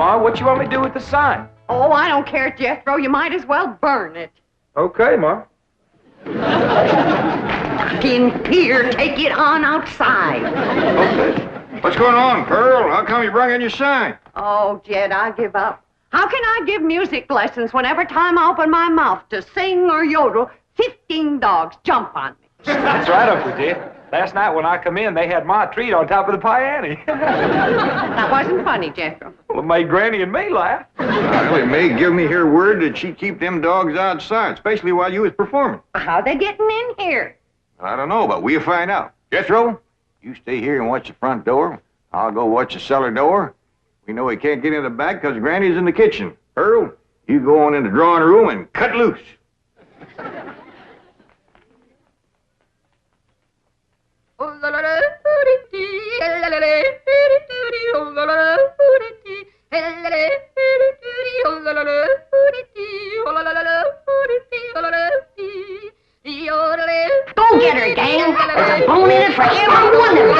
Ma. What you want me to do with the sign? Oh, I don't care, Jethro. You might as well burn it. Okay, Ma. In here, take it on outside. Okay. What's going on, Pearl? How come you brought in your sign? Oh, Jed, I give up. How can I give music lessons when every time I open my mouth to sing or yodel, 15 dogs jump on me? That's right, Uncle Jed. Last night when I come in, they had my treat on top of the piano. That wasn't funny, Jethro. Well, it made Granny and me laugh. Well, it may give me her word that she'd keep them dogs outside, especially while you was performing. How they getting in here? I don't know, but we'll find out. Jethro, you stay here and watch the front door. I'll go watch the cellar door. We know he can't get in the back because Granny's in the kitchen. Pearl, you go on in the drawing room and cut loose. Go get her, gang. There's a bone in it for every one of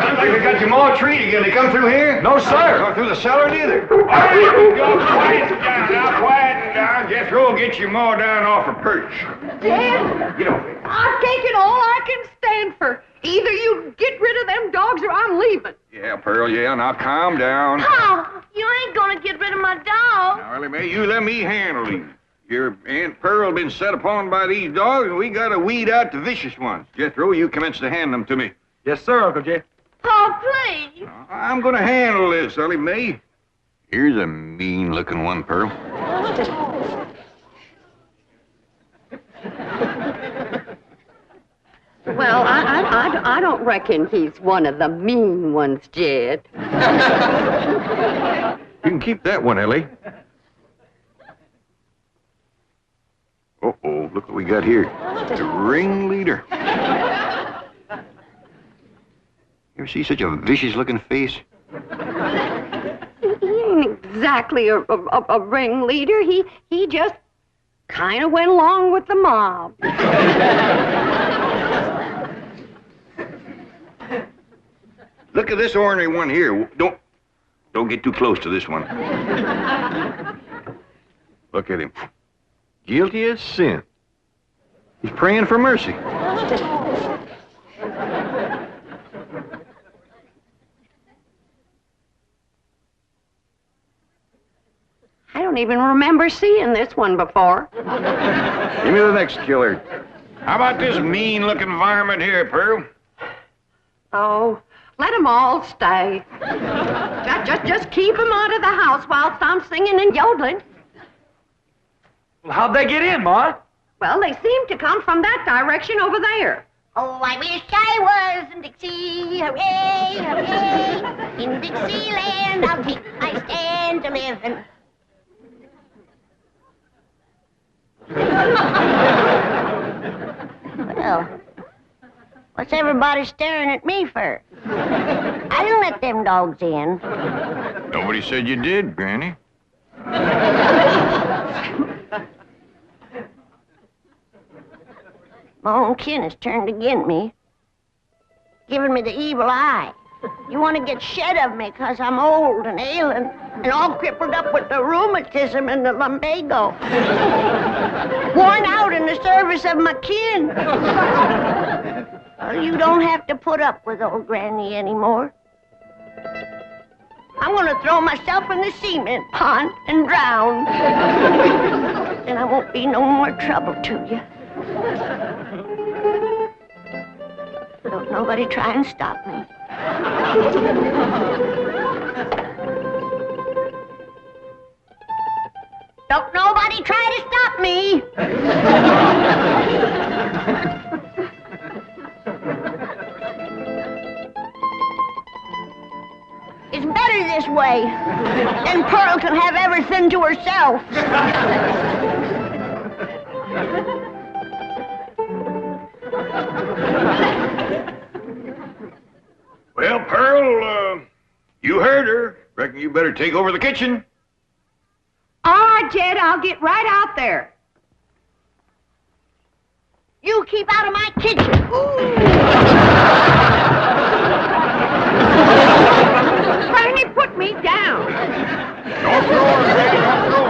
Sounds like they got your more treat again. They come through here? No, sir. Or through the cellar neither. All right, go quiet down now, quiet down. Jethro will get your more down off her perch. Jed, Get over here. I've taken all I can stand for. Either you get rid of them dogs or I'm leaving. Yeah, Pearl, yeah, now calm down. Oh, you ain't gonna get rid of my dog. Now, Ellie Mae, you let me handle these. Your Aunt Pearl been set upon by these dogs, and we gotta weed out the vicious ones. Jethro, you commence to hand them to me. Yes, sir, Uncle Jed. Oh, please. I'm gonna handle this, Ellie Mae. Here's a mean-looking one, Pearl. Well, I don't reckon he's one of the mean ones, Jed. You can keep that one, Ellie. Uh-oh, look what we got here. The ringleader. You ever see such a vicious-looking face? He ain't exactly a ringleader. He just kind of went along with the mob. Look at this ornery one here. Don't get too close to this one. Look at him. Guilty as sin. He's praying for mercy. I don't even remember seeing this one before. Give me the next killer. How about this mean-looking varmint here, Pearl? Oh, let them all stay. Just keep them out of the house whilst I'm singing and yodeling. Well, how'd they get in, Ma? Well, they seem to come from that direction over there. Oh, I wish I was in Dixie, hooray, hooray. In Dixieland, I'll take my stand to living. Well, what's everybody staring at me for? I didn't let them dogs in. Nobody said you did, Granny. My own kin has turned against me, giving me the evil eye. You want to get shed of me because I'm old and ailing and all crippled up with the rheumatism and the lumbago. Worn out in the service of my kin. Well, you don't have to put up with old Granny anymore. I'm going to throw myself in the cement pond and drown. And I won't be no more trouble to you. Don't nobody try and stop me. Don't nobody try to stop me. It's better this way. Then Pearl can have everything to herself. Well, Pearl, you heard her. Reckon you better take over the kitchen. All right, Jed, I'll get right out there. You keep out of my kitchen. Granny, put me down. Don't throw her, Granny, don't throw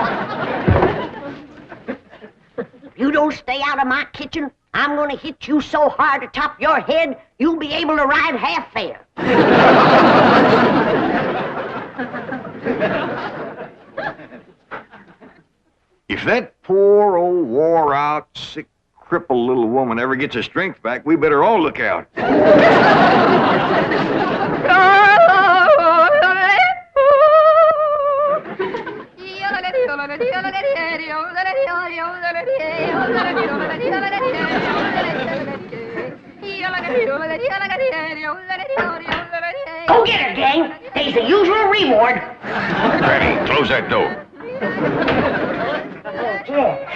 her. If you don't stay out of my kitchen, I'm going to hit you so hard atop your head, you'll be able to ride half fare. If that poor old wore-out, sick, crippled little woman ever gets her strength back, we better all look out. Go get her, gang. There's the usual reward. Granny, close that door. Okay.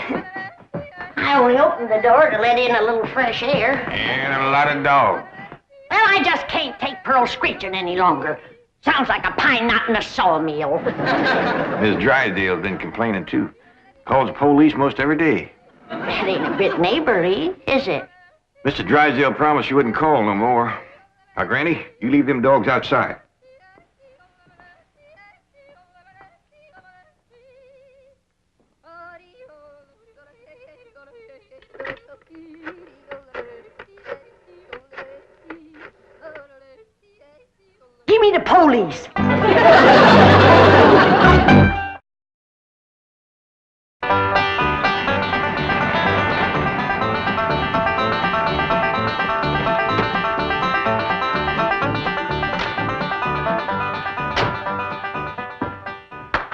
I only opened the door to let in a little fresh air. And a lot of dogs. Well, I just can't take Pearl screeching any longer. Sounds like a pine knot in a sawmill. Miss Drysdale's been complaining, too. Calls the police most every day. That ain't a bit neighborly, is it? Mr. Drysdale promised she wouldn't call no more. Now, Granny, you leave them dogs outside. Give me the police.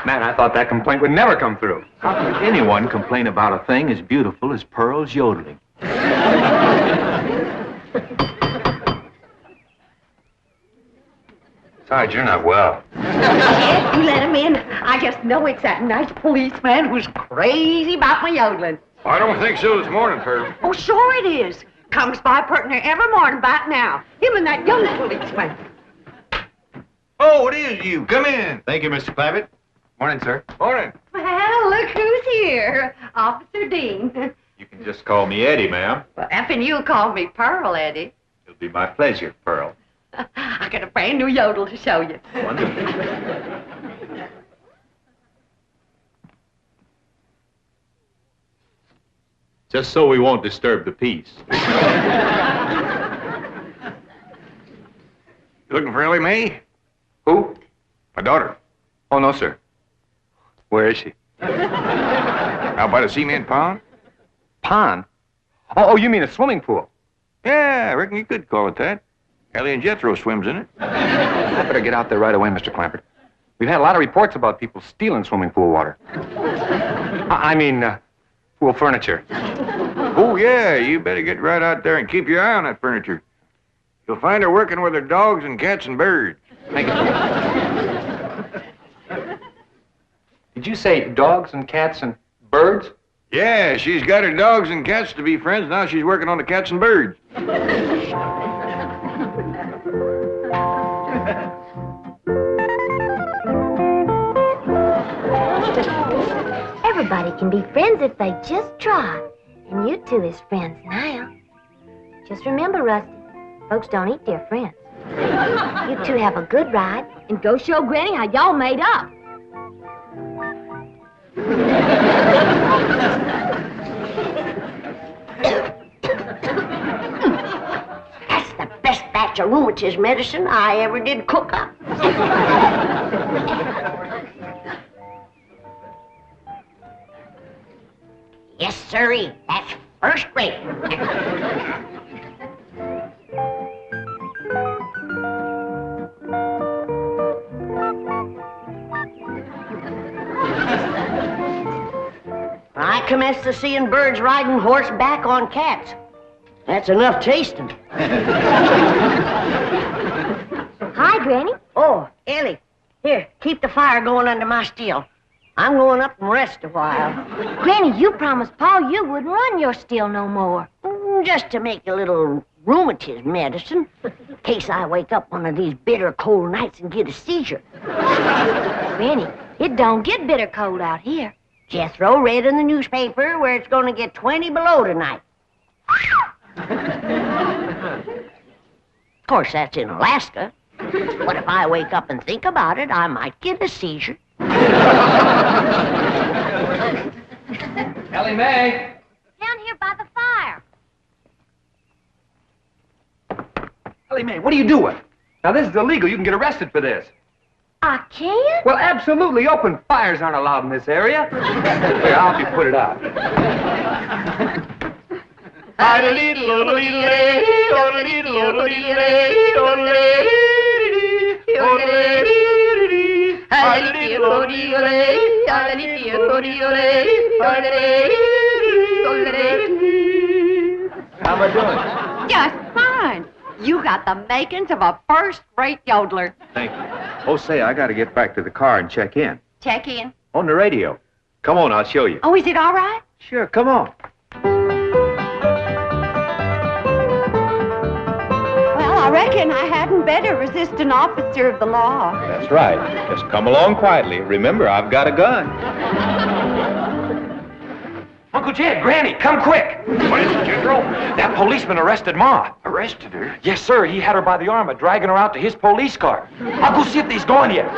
Man, I thought that complaint would never come through. How could anyone complain about a thing as beautiful as Pearl's yodeling? Besides, you're not well. Jed, you let him in. I just know it's that nice policeman who's crazy about my yodeling. I don't think so this morning, Pearl. Oh, sure it is. Comes by partner every morning about now. Him and that young policeman. Oh, it is you. Come in. Thank you, Mr. Clavitt. Morning, sir. Morning. Well, look who's here. Officer Dean. You can just call me Eddie, ma'am. Well, effing you'll call me Pearl, Eddie. It'll be my pleasure, Pearl. I got a brand new yodel to show you. Wonderful. Just so we won't disturb the peace. You looking for Ellie Mae? Who? My daughter. Oh, no, sir. Where is she? Out by the cement pond? Pond? Oh, you mean a swimming pool? Yeah, I reckon you could call it that. Ellie and Jethro swims in it. I better get out there right away, Mr. Clampert. We've had a lot of reports about people stealing swimming pool water. I mean, pool furniture. Oh, yeah, you better get right out there and keep your eye on that furniture. You'll find her working with her dogs and cats and birds. Thank you. Did you say dogs and cats and birds? Yeah, she's got her dogs and cats to be friends. Now she's working on the cats and birds. Everybody can be friends if they just try. And you two is friends now. Just remember, Rusty, folks don't eat their friends. You two have a good ride and go show Granny how y'all made up. That's the best batch of rheumatism medicine I ever did cook up. Yes, sirree. That's first rate. I commenced to seeing birds riding horseback on cats. That's enough tasting. Hi, Granny. Oh, Ellie, here, keep the fire going under my steel. I'm going up and rest a while. Granny, you promised Paul you wouldn't run your still no more. Just to make a little rheumatism medicine, in case I wake up one of these bitter cold nights and get a seizure. Granny, it don't get bitter cold out here. Jethro read in the newspaper where it's going to get 20 below tonight. Of course, that's in Alaska. But if I wake up and think about it, I might get a seizure. Ellie Mae! Down here by the fire. Ellie Mae, what are you doing? Now, this is illegal. You can get arrested for this. I can't? Well, absolutely. Open fires aren't allowed in this area. Here, I'll help you put it out. How am I doing? Just fine. You got the makings of a first-rate yodeler. Thank you. Oh, say, I got to get back to the car and check in. Check in. On the radio. Come on, I'll show you. Oh, is it all right? Sure, come on. Well, I reckon I hadn't better resist an officer of the law. That's right. Just come along quietly. Remember, I've got a gun. Uncle Jed, Granny, come quick. What is it, General? That policeman arrested Ma. Arrested her? Yes, sir. He had her by the arm, dragging her out to his police car. I'll go see if he's gone yet.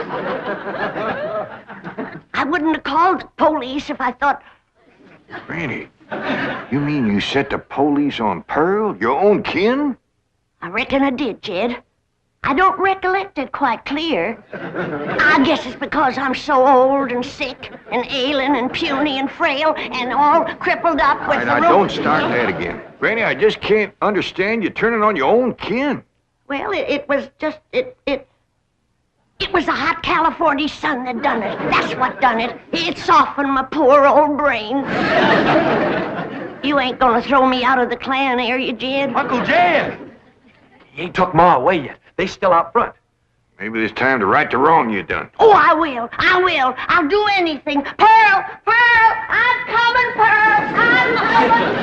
I wouldn't have called the police if I thought... Granny, you mean you set the police on Pearl, your own kin? I reckon I did, Jed. I don't recollect it quite clear. I guess it's because I'm so old and sick and ailing and puny and frail and all crippled up with All right, now, don't start that again. Granny, I just can't understand you turning on your own kin. Well, it was just... It was the hot California sun that done it. That's what done it. It softened my poor old brain. You ain't gonna throw me out of the clan, are you, Jed? Uncle Jed! He ain't took Ma away yet. They still out front. Maybe it's time to right the wrong you done. Oh, I will. I'll do anything. Pearl! I'm coming, Pearl! I'm coming!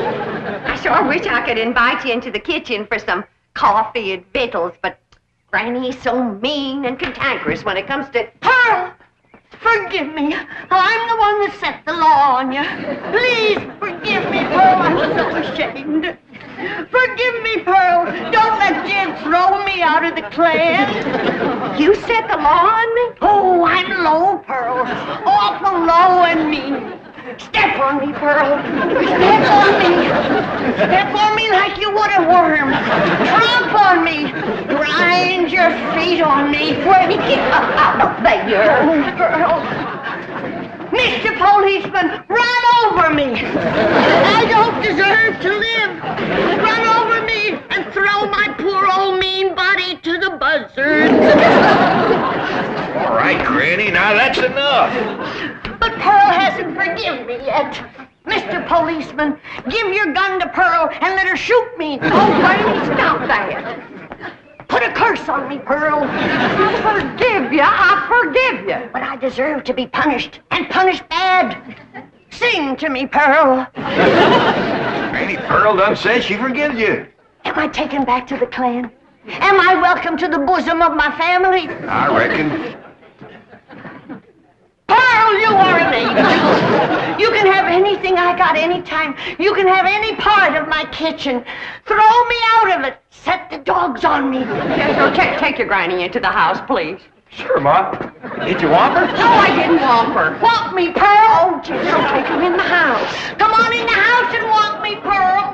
I sure wish I could invite you into the kitchen for some coffee and victuals, but Granny's so mean and cantankerous when it comes to... Pearl! Forgive me. I'm the one that set the law on you. Please forgive me, Pearl. I'm so ashamed. Forgive me, Pearl. Don't let Jed throw me out of the clan. You set the law on me? Oh, I'm low, Pearl. Awful low and mean. Step on me, Pearl. Step on me. Step on me like you would a worm. Tromp on me. Grind your feet on me. Let me get out of there. Oh, Pearl. Mr. Policeman, run over me. I don't deserve to live. Run over me and throw my poor old mean body to the buzzards. All right, Granny, now that's enough. But Pearl hasn't forgiven me yet. Mr. Policeman, give your gun to Pearl and let her shoot me. Oh, Granny, stop that. Put a curse on me, Pearl. I forgive you. But I deserve to be punished, and punished bad. Sing to me, Pearl. Granny, Pearl done said she forgives you. Am I taken back to the clan? Am I welcome to the bosom of my family? I reckon. Pearl, you are an angel. You can have anything I got anytime. You can have any part of my kitchen. Throw me out of it. Set the dogs on me. Take your Granny into the house, please. Sure, Ma. Did you want her? No, I didn't want her. Walk me, Pearl. Oh, General, take her in the house. Come on in the house and walk me, Pearl.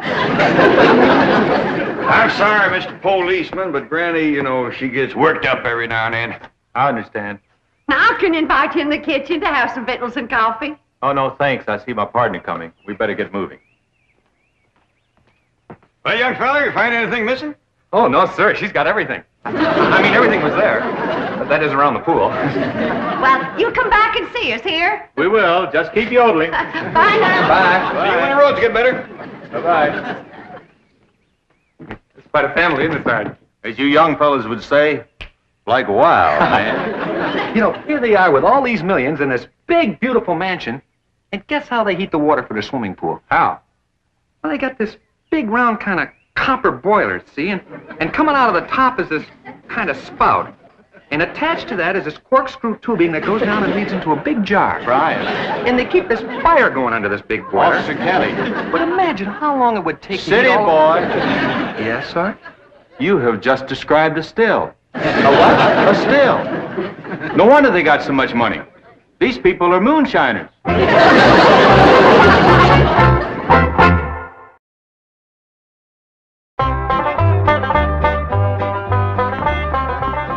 I'm sorry, Mr. Policeman, but Granny, you know, she gets worked up every now and then. I understand. Now, I can invite you in the kitchen to have some victuals and coffee. Oh, no, thanks. I see my partner coming. We better get moving. Well, young fella, you find anything missing? Oh, no, sir. She's got everything. I mean, everything was there. But that is around the pool. Well, you come back and see us here. We will. Just keep yodeling. Bye now. Bye. See you when the roads get better. Bye-bye. It's quite a family, isn't it, Sergeant? As you young fellas would say, like wow, man. You know, here they are with all these millions in this big, beautiful mansion. And guess how they heat the water for the swimming pool? How? Well, they got this big, round kind of copper boiler, see? And coming out of the top is this kind of spout. And attached to that is this corkscrew tubing that goes down and leads into a big jar. Right. And they keep this fire going under this big boiler. Officer Kelly. But imagine how long it would take to City get all... boy. Yes, sir? You have just described a still. A what? A still. No wonder they got so much money. These people are moonshiners.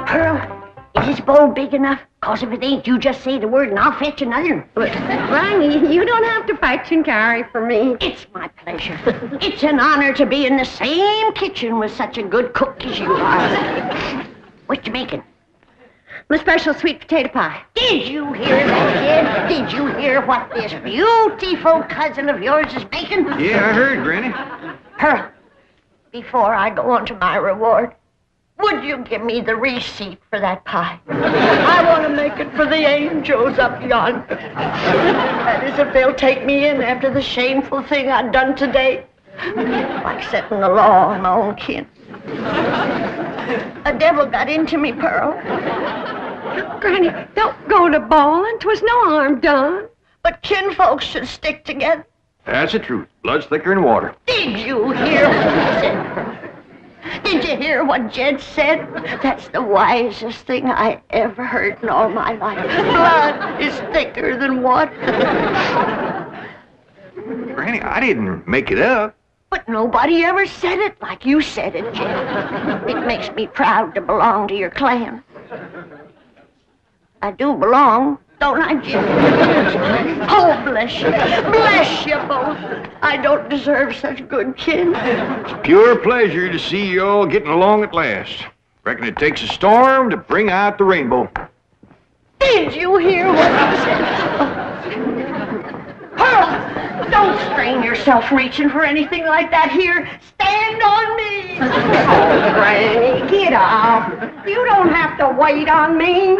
Pearl, is this bowl big enough? 'Cause if it ain't, you just say the word and I'll fetch another. Granny, you don't have to fetch and carry for me. It's my pleasure. It's an honor to be in the same kitchen with such a good cook as you are. What you making? My special sweet potato pie. Did you hear that, kid? Did you hear what this beautiful cousin of yours is making? Yeah, I heard, Granny. Pearl, before I go on to my reward, would you give me the receipt for that pie? I want to make it for the angels up yonder. That is, if they'll take me in after the shameful thing I've done today. Like setting the law on my own kin. A devil got into me, Pearl. Granny, don't go to bawling. 'Twas no harm done. But kinfolks should stick together. That's the truth. Blood's thicker than water. Did you hear what he said? Did you hear what Jed said? That's the wisest thing I ever heard in all my life. Blood is thicker than water. Granny, I didn't make it up. But nobody ever said it like you said it, Jed. It makes me proud to belong to your clan. I do belong, don't I, Jed? Oh, bless you. Bless you both. I don't deserve such good kin. It's pure pleasure to see you all getting along at last. Reckon it takes a storm to bring out the rainbow. Did you hear what I said? Pearl, don't strain yourself reaching for anything like that here. Stand on me. Oh, Granny, get off. You don't have to wait on me.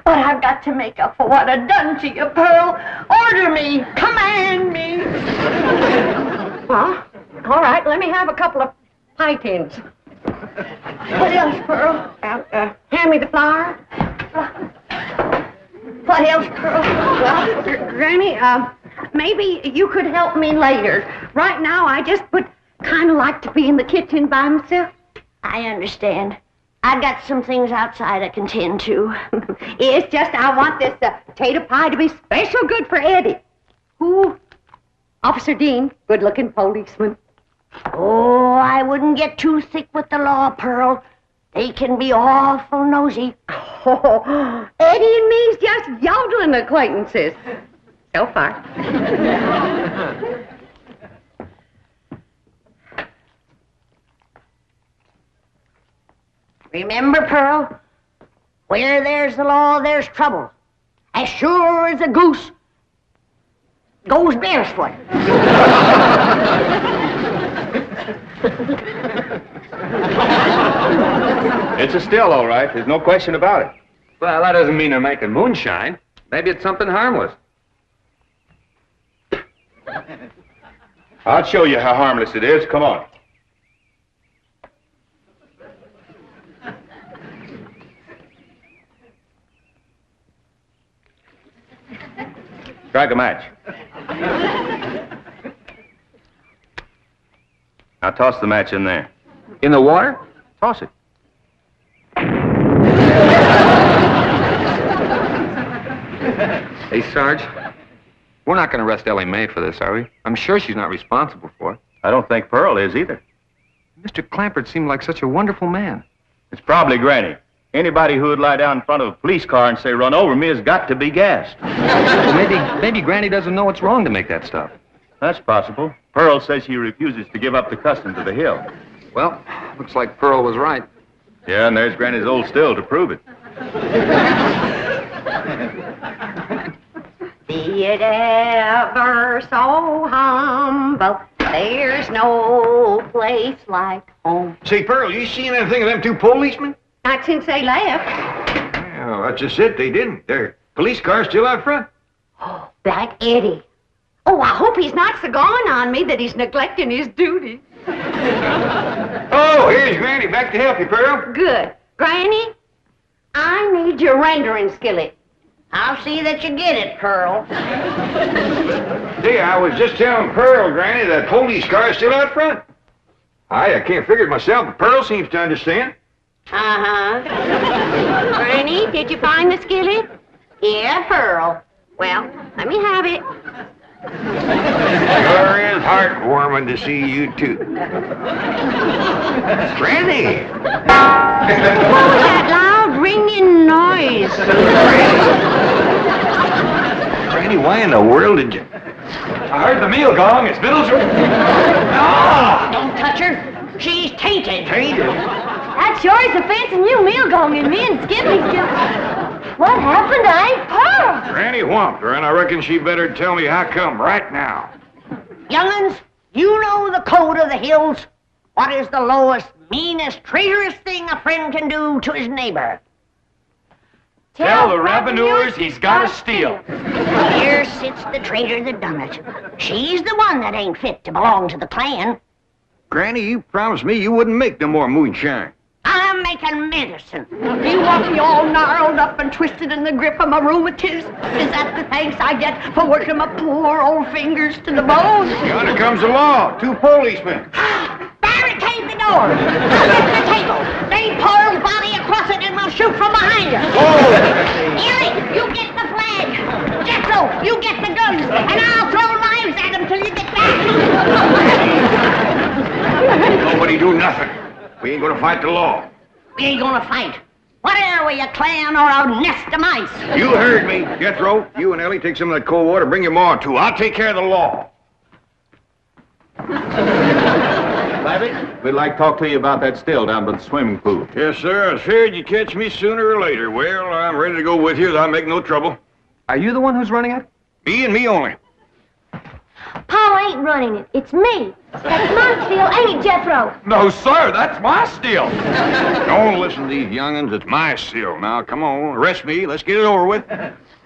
But I've got to make up for what I've done to you, Pearl. Order me. Command me. Huh? All right, let me have a couple of pie tins. What else, Pearl? Hand me the flour. What else, Pearl? Well, Granny, maybe you could help me later. Right now, I just would kind of like to be in the kitchen by myself. I understand. I got some things outside I can tend to. It's just I want this potato pie to be special good for Eddie. Who? Officer Dean, good-looking policeman. Oh, I wouldn't get too thick with the law, Pearl. They can be awful nosy. Oh, Eddie and me's just yodeling acquaintances. So far. Remember, Pearl, where there's the law, there's trouble. As sure as a goose goes barefoot. It's a still, all right. There's no question about it. Well, that doesn't mean they're making moonshine. Maybe it's something harmless. I'll show you how harmless it is. Come on. Strike a match. Now toss the match in there. In the water? Toss it. Hey, Sarge, we're not going to arrest Ellie Mae for this, are we? I'm sure she's not responsible for it. I don't think Pearl is either. Mr. Clampert seemed like such a wonderful man. It's probably Granny. Anybody who would lie down in front of a police car and say, "Run over me," has got to be gassed. Well, maybe Granny doesn't know it's wrong to make that stuff. That's possible. Pearl says she refuses to give up the customs of the hill. Well, looks like Pearl was right. Yeah, and there's Granny's old still to prove it. Be it ever so humble, there's no place like home. Say, Pearl, you seen anything of them two policemen? Not since they left. Well, that's just it. They didn't. Their police car's still out front. Oh, Black Eddie. Oh, I hope he's not so gone on me that he's neglecting his duty. Oh, here's Granny. Back to help you, Pearl. Good. Granny, I need your rendering skillet. I'll see that you get it, Pearl. See, I was just telling Pearl, Granny, that police car's still out front. I can't figure it myself, but Pearl seems to understand. Uh-huh. Granny, did you find the skillet? Yeah, Pearl. Well, let me have it. Sure is heartwarming to see you, too. Granny! What was that loud ringing noise? Granny, why in the world did you... I heard the meal gong. It's Biddle's... Ah! Don't touch her. She's tainted. Tainted? That sure is a fancy new meal going in me and Skippy. What happened to Aunt Pearl? Granny whumped her, and I reckon she better tell me how come right now. Young'uns, you know the code of the hills. What is the lowest, meanest, traitorous thing a friend can do to his neighbor? Tell the revenuers he's got to steal. Here sits the traitor that done it. She's the one that ain't fit to belong to the clan. Granny, you promised me you wouldn't make no more moonshine. I'm making medicine. You want me all gnarled up and twisted in the grip of my rheumatism? Is that the thanks I get for working my poor old fingers to the bone? Yonder comes the law. 2 policemen. Barricade the door. Get the table. Lay Pearl's body across it and we'll shoot from behind her. Ellie, you get the flag. Jethro, you get the guns. And I'll throw knives at them till you get back. Nobody do nothing. We ain't gonna fight the law. We ain't gonna fight. What are we, a clan or a nest of mice? You heard me. Jethro, you and Ellie take some of that cold water. Bring your ma, too. I'll take care of the law. Babbitt, we'd like to talk to you about that still down by the swimming pool. Yes, sir. I was feared you'd catch me sooner or later. Well, I'm ready to go with you. I'll make no trouble. Are you the one who's running it? Me and me only. Paul ain't running it. It's me. That's my still, ain't it, Jethro? No, sir, that's my still. Don't listen to these young'uns. It's my still. Now, come on. Arrest me. Let's get it over with.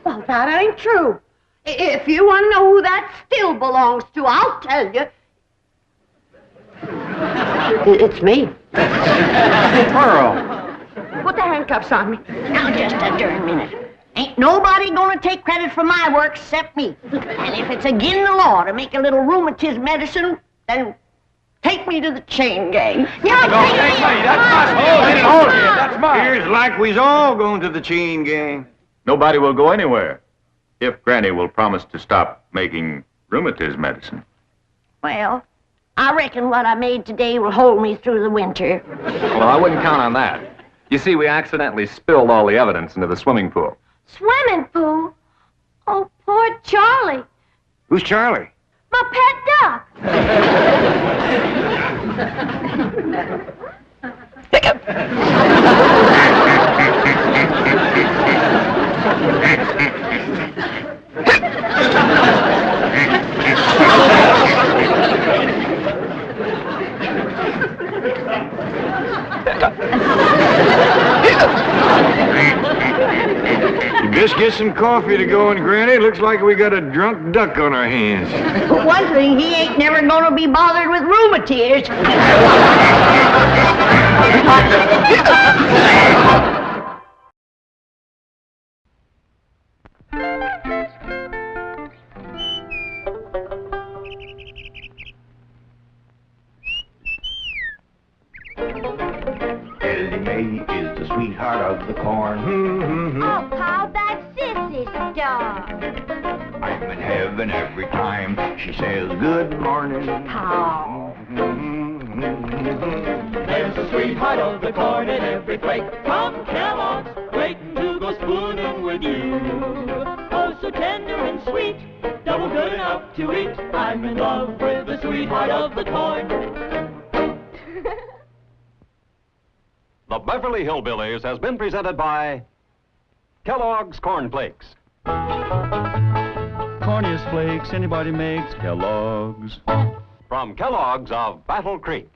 Well, that ain't true. If you want to know who that still belongs to, I'll tell you. It's me. Pearl. Put the handcuffs on me. Now, just a darn minute. Ain't nobody gonna take credit for my work except me. And if it's agin the law to make a little rheumatism medicine, then take me to the chain gang. Yeah, That's mine. Here's like we's all going to the chain gang. Nobody will go anywhere if Granny will promise to stop making rheumatism medicine. Well, I reckon what I made today will hold me through the winter. Well, I wouldn't count on that. You see, we accidentally spilled all the evidence into the swimming pool. Swimming pool? Oh, poor Charlie. Who's Charlie? My pet duck. You best get some coffee to go in, Granny. Looks like we got a drunk duck on our hands. For one thing, he ain't never gonna be bothered with rheumatiz. Ellie Mae is the sweetheart of the corn. Oh, Paul, that's Sissy's dog. I'm in heaven every time she says good morning. Paul. There's a sweetheart of the corn in every flake from Kellogg's, waiting to go spooning with you. Oh, so tender and sweet, double good enough to eat. I'm in love with the sweetheart of the corn. The Beverly Hillbillies has been presented by Kellogg's Corn Flakes. Corniest flakes anybody makes, Kellogg's. From Kellogg's of Battle Creek.